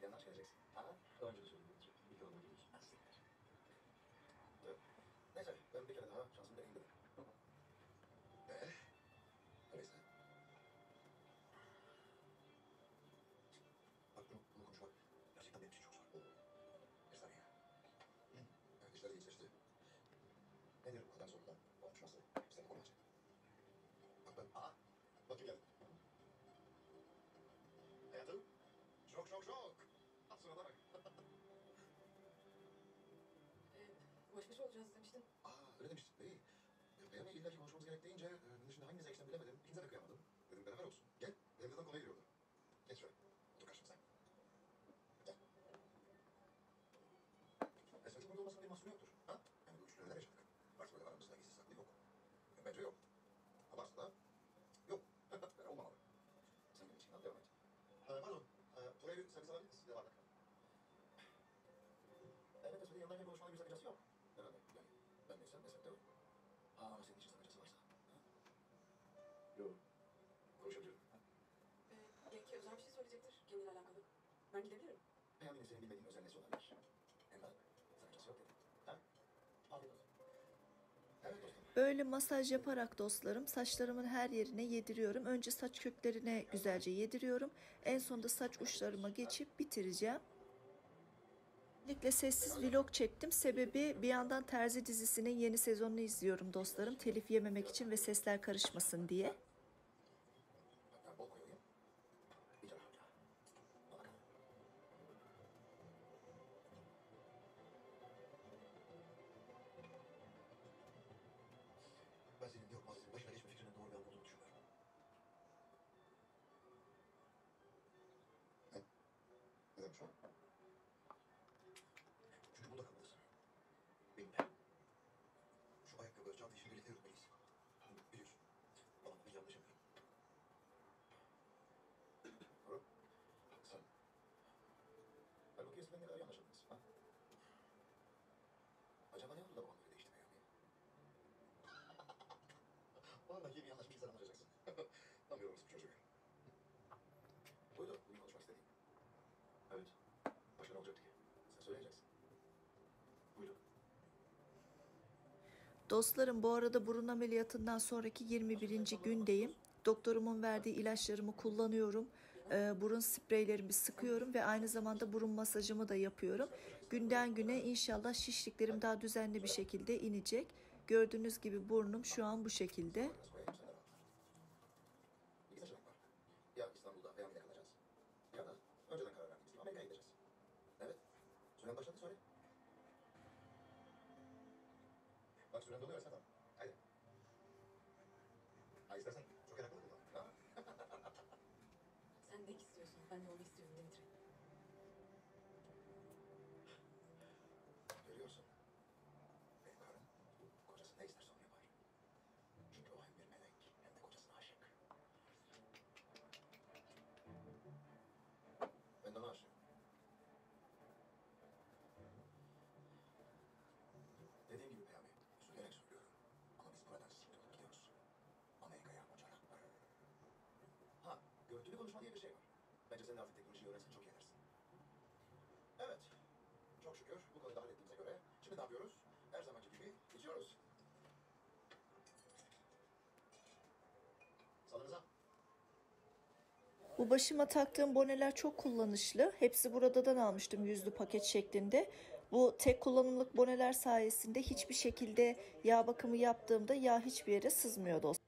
dükkandan çıkaracaksın. Ha? Önce de söyleyeyim. Bir yolunu gidiyorsun. Evet. Neyse ben bir kere daha şansımı deneyim dedim. Öyleyse. Bak bunu konuşmak gerçekten benim için çok zor. Bir saniye. Evet işler iyileşti. Nedir bu kadar zorla konuşması? Seni koruyacak. Bak ben... Aha. Bak kim geldi. Hayatım. Şok. Sırada bak. Baş başa olacağız demiştin. Öyle demiştin. İyi. Benim illa ki konuşmamız gerek deyince bunun dışında hanginize geçtim bilemedim. İkinize de kıyamadım. Dedim beraber olsun. Gel. Benim zaten konuya giriyordu. Geç şöyle. Otur karşımıza. Gel. Esmet'in burada olmasının bir mahsuru yoktur. Ha? Yani bu üçlü neler yaşadık? Varsa böyle aramızda gizli saklı yok. Bence yok. Ha varsa da yok. Olmamalı. Sen benim için al devam et. Pardon. Buraya bir servis alabilir misiniz? Devam et. Evet Esmet'in yanındayken konuşmanın bir sakıncası yok. Herhalde. Yani ben neysem Esmet de o. Ama senin için sakıncası varsa. Yok. Konuşabilirim. Belki özel bir şey söyleyecektir kendiyle alakalı. Ben gidebilirim. Peyami'nin senin bilmediğin özel nesi olabilir? Hem de sakıncası yok dedi. Ha? Afiyet olsun. Evet dostum. Böyle masaj yaparak dostlarım saçlarımın her yerine yediriyorum. Önce saç köklerine güzelce yediriyorum. En sonunda saç uçlarıma geçip bitireceğim. Özellikle sessiz vlog çektim. Sebebi bir yandan Terzi dizisinin yeni sezonunu izliyorum dostlarım. Telif yememek için ve sesler karışmasın diye. Hatta bol koyayım. Bir tane daha. Al bakalım. Ben senin yok Maziz'in başına geçme fikrinin doğru bir olduğunu düşünüyorum. Ne? Ne demiş o? Çünkü bunda kalmalısın. Benimle. Şu ayakkabı, çanta işini birlikte yürütmeliyiz. Biliyorsun. Bana bir yanlış yapıyorum. Doğru. Sen. Halbuki eskiden ne kadar iyi anlaşırdınız. Ha? Acaba ne oldu da babam böyle değişti Peyami? Vallahi yeni anlaşmış insan anlaşacaksın. Anlıyorum bu çocuğu. Buydu bugün konuşmak istediğim. Evet. Başka ne olacaktı ki? Sen söyleyeceksin. Buydu. Dostlarım bu arada burun ameliyatından sonraki 21. gündeyim. Doktorumun verdiği ilaçlarımı kullanıyorum. Burun spreylerimi sıkıyorum ve aynı zamanda burun masajımı da yapıyorum. Günden güne inşallah şişliklerim daha düzenli bir şekilde inecek. Gördüğünüz gibi burnum şu an bu şekilde. İki seçenek var. Ya İstanbul'da Peyami'de kalacağız. Ya da önceden karar verdiğimiz gibi Amerika'ya gideceğiz. Evet. Süren başladı söyle. Bak süren doluyor Esmet Hanım. Haydi. Ha istersen çok meraklı kullan. Ha? Sen ne istiyorsun? Ben de onu istiyorum Dimitri. Görüyorsun. Benim karım kocası ne isterse onu yapar. Çünkü o hem bir melek hem de kocasına aşık. Ben de ona aşığım. Dediğim gibi Peyami, üzülerek söylüyorum. Ama biz buradan siktir olup gidiyoruz. Amerika'ya uçarak. Ha, görüntülü konuşma diye bir şey var. Bence sen de artık teknolojiyi öğrensen çok iyi edersin. Evet. Çok şükür bu konuyu da hallettiğimize göre şimdi ne yapıyoruz? Her zamanki gibi içiyoruz. Salınıza. Bu başıma taktığım boneler çok kullanışlı. Hepsi buradan almıştım yüzlü paket şeklinde. Bu tek kullanımlık boneler sayesinde hiçbir şekilde yağ bakımı yaptığımda yağ hiçbir yere sızmıyor dostlar.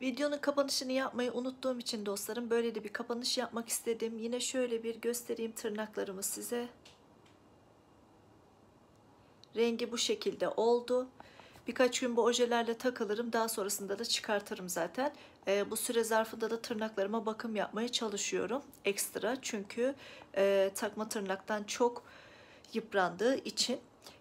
Videonun kapanışını yapmayı unuttuğum için dostlarım böyle de bir kapanış yapmak istedim. Yine şöyle bir göstereyim tırnaklarımı size. Rengi bu şekilde oldu. Birkaç gün bu ojelerle takılırım. Daha sonrasında da çıkartırım zaten. Bu süre zarfında da tırnaklarıma bakım yapmaya çalışıyorum. Ekstra çünkü takma tırnaktan çok yıprandığı için.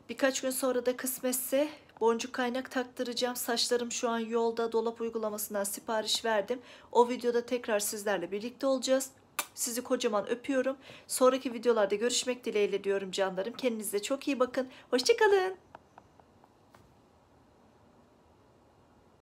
Birkaç gün sonra da kısmetse boncuk kaynak taktıracağım. Saçlarım şu an yolda, dolap uygulamasından sipariş verdim. O videoda tekrar sizlerle birlikte olacağız. Sizi kocaman öpüyorum. Sonraki videolarda görüşmek dileğiyle diyorum canlarım. Kendinize çok iyi bakın. Hoşça kalın.